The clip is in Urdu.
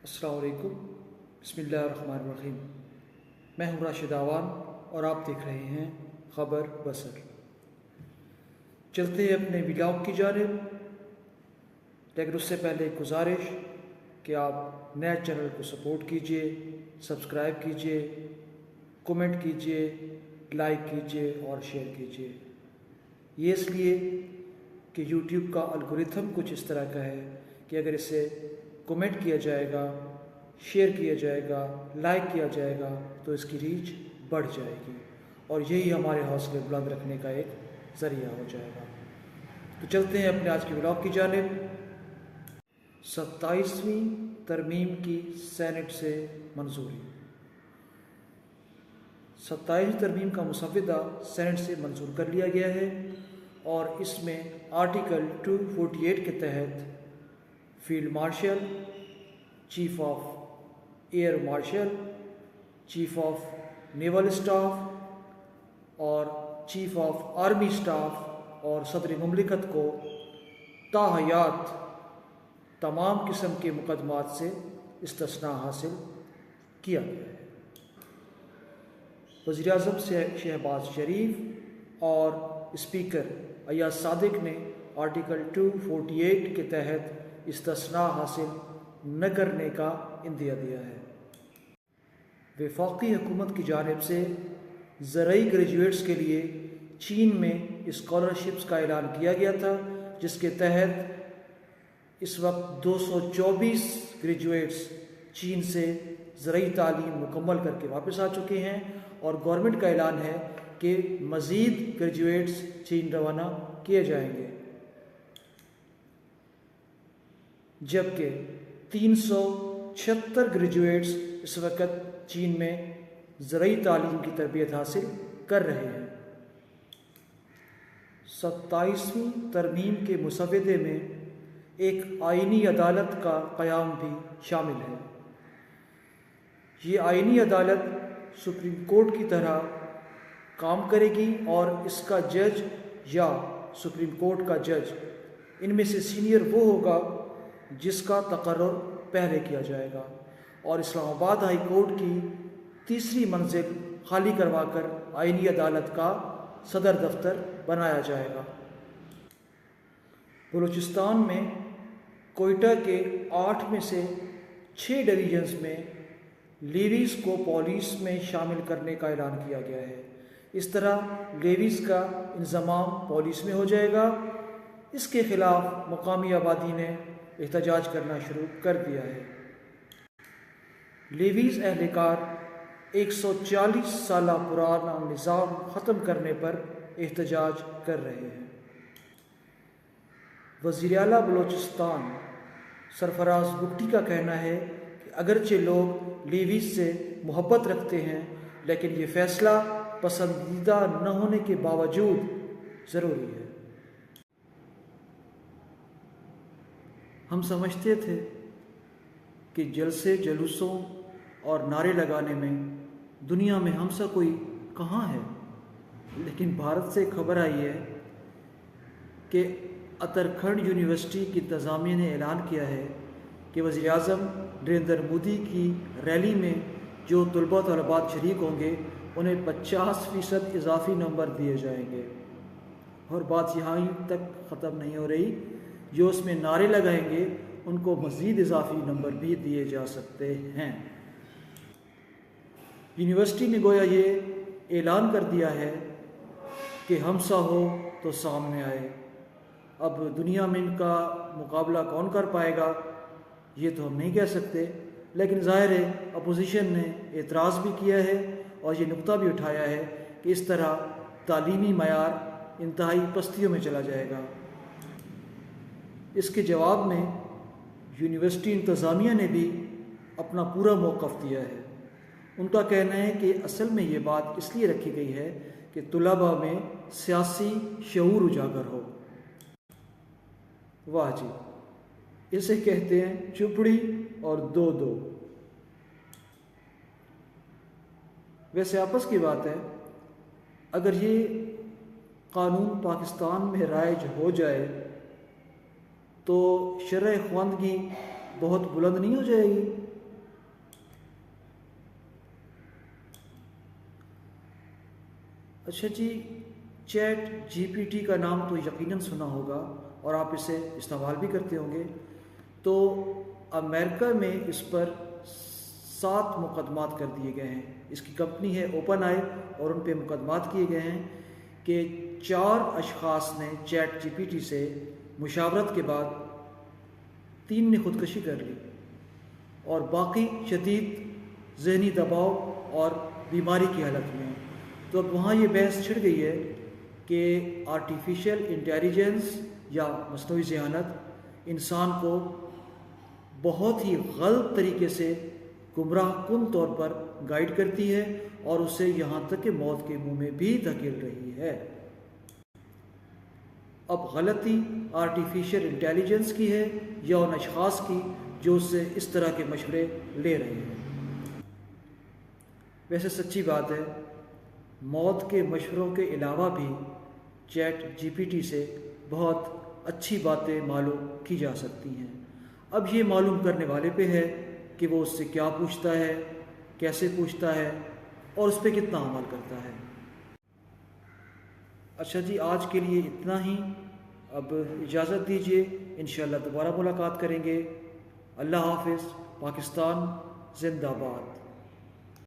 السلام علیکم، بسم اللہ الرحمن الرحیم۔ میں ہوں راشد آوان اور آپ دیکھ رہے ہیں خبر بصر۔ چلتے ہیں اپنے ولاگ کی جانب، لیکن اس سے پہلے ایک گزارش کہ آپ نئے چینل کو سپورٹ کیجئے، سبسکرائب کیجئے، کومنٹ کیجئے، لائک کیجئے اور شیئر کیجئے۔ یہ اس لیے کہ یوٹیوب کا الگوریتھم کچھ اس طرح کا ہے کہ اگر اسے کومنٹ کیا جائے گا، شیئر کیا جائے گا، لائک کیا جائے گا تو اس کی ریچ بڑھ جائے گی اور یہی ہمارے حوصلے بلند رکھنے کا ایک ذریعہ ہو جائے گا۔ تو چلتے ہیں اپنے آج کے ولاگ کی جانب۔ 27ویں ترمیم کی سینٹ سے منظوری۔ 27ویں ترمیم کا مسودہ سینٹ سے منظور کر لیا گیا ہے اور اس میں آرٹیکل 248 کے تحت field marshal, chief of air marshal, chief of naval staff اور چیف آف آرمی اسٹاف اور صدر مملکت کو تاحیات تمام قسم کے مقدمات سے استثناء حاصل کیا گیا ہے۔ وزیر اعظم شہباز شریف اور اسپیکر ایاز صادق نے آرٹیکل 248 کے تحت استثناء حاصل نہ کرنے کا عندیہ دیا ہے۔ وفاقی حکومت کی جانب سے زرعی گریجویٹس کے لیے چین میں اسکالرشپس کا اعلان کیا گیا تھا، جس کے تحت اس وقت 224 گریجویٹس چین سے زرعی تعلیم مکمل کر کے واپس آ چکے ہیں اور گورنمنٹ کا اعلان ہے کہ مزید گریجویٹس چین روانہ کیے جائیں گے، جبکہ 376 گریجویٹس اس وقت چین میں زرعی تعلیم کی تربیت حاصل کر رہے ہیں۔ 27ویں ترمیم کے مسودے میں ایک آئینی عدالت کا قیام بھی شامل ہے۔ یہ آئینی عدالت سپریم کورٹ کی طرح کام کرے گی اور اس کا جج یا سپریم کورٹ کا جج ان میں سے سینئر وہ ہوگا جس کا تقرر پہلے کیا جائے گا اور اسلام آباد ہائی کورٹ کی تیسری منزل خالی کروا کر آئینی عدالت کا صدر دفتر بنایا جائے گا۔ بلوچستان میں کوئٹہ کے 8 میں سے 6 ڈویژنز میں لیویز کو پولیس میں شامل کرنے کا اعلان کیا گیا ہے۔ اس طرح لیویز کا انضمام پولیس میں ہو جائے گا۔ اس کے خلاف مقامی آبادی نے احتجاج کرنا شروع کر دیا ہے۔ لیویز اہلکار 140 سالہ پرانا نظام ختم کرنے پر احتجاج کر رہے ہیں۔ وزیر اعلیٰ بلوچستان سرفراز بگٹی کا کہنا ہے کہ اگرچہ لوگ لیویز سے محبت رکھتے ہیں لیکن یہ فیصلہ پسندیدہ نہ ہونے کے باوجود ضروری ہے۔ ہم سمجھتے تھے کہ جلسے جلوسوں اور نعرے لگانے میں دنیا میں ہم سا کوئی کہاں ہے، لیکن بھارت سے خبر آئی ہے کہ اترکھنڈ یونیورسٹی کی انتظامیہ نے اعلان کیا ہے کہ وزیر اعظم نریندر مودی کی ریلی میں جو طلباء طالبات شریک ہوں گے انہیں 50% اضافی نمبر دیے جائیں گے۔ اور بات یہاں تک ختم نہیں ہو رہی، جو اس میں نعرے لگائیں گے ان کو مزید اضافی نمبر بھی دیے جا سکتے ہیں۔ یونیورسٹی نے گویا یہ اعلان کر دیا ہے کہ ہمسا ہو تو سامنے آئے۔ اب دنیا میں ان کا مقابلہ کون کر پائے گا یہ تو ہم نہیں کہہ سکتے، لیکن ظاہر ہے اپوزیشن نے اعتراض بھی کیا ہے اور یہ نقطہ بھی اٹھایا ہے کہ اس طرح تعلیمی معیار انتہائی پستیوں میں چلا جائے گا۔ اس کے جواب میں یونیورسٹی انتظامیہ نے بھی اپنا پورا موقف دیا ہے۔ ان کا کہنا ہے کہ اصل میں یہ بات اس لیے رکھی گئی ہے کہ طلباء میں سیاسی شعور اجاگر ہو۔ واہ جی، اسے کہتے ہیں چپڑی اور دو۔ ویسے آپس کی بات ہے، اگر یہ قانون پاکستان میں رائج ہو جائے تو شرح خواندگی بہت بلند نہیں ہو جائے گی؟ اچھا جی، چیٹ جی پی ٹی کا نام تو یقیناً سنا ہوگا اور آپ اسے استعمال بھی کرتے ہوں گے۔ تو امریکہ میں اس پر 7 مقدمات کر دیے گئے ہیں۔ اس کی کمپنی ہے اوپن آئی اور ان پہ مقدمات کیے گئے ہیں کہ 4 اشخاص نے چیٹ جی پی ٹی سے مشاورت کے بعد 3 نے خودکشی کر لی اور باقی شدید ذہنی دباؤ اور بیماری کی حالت میں ہیں۔ تو اب وہاں یہ بحث چھڑ گئی ہے کہ آرٹیفیشل انٹیلیجنس یا مصنوعی ذہانت انسان کو بہت ہی غلط طریقے سے گمراہ کن طور پر گائیڈ کرتی ہے اور اسے یہاں تک کہ موت کے منہ میں بھی دھکیل رہی ہے۔ اب غلطی آرٹیفیشل انٹیلیجنس کی ہے یا ان اشخاص کی جو اس سے اس طرح کے مشورے لے رہے ہیں؟ ویسے سچی بات ہے، موت کے مشوروں کے علاوہ بھی چیٹ جی پی ٹی سے بہت اچھی باتیں معلوم کی جا سکتی ہیں۔ اب یہ معلوم کرنے والے پہ ہے کہ وہ اس سے کیا پوچھتا ہے، کیسے پوچھتا ہے اور اس پہ کتنا عمل کرتا ہے۔ اچھا جی، آج کے لیے اتنا ہی۔ اب اجازت دیجیے، انشاءاللہ دوبارہ ملاقات کریں گے۔ اللہ حافظ۔ پاکستان زندہ باد۔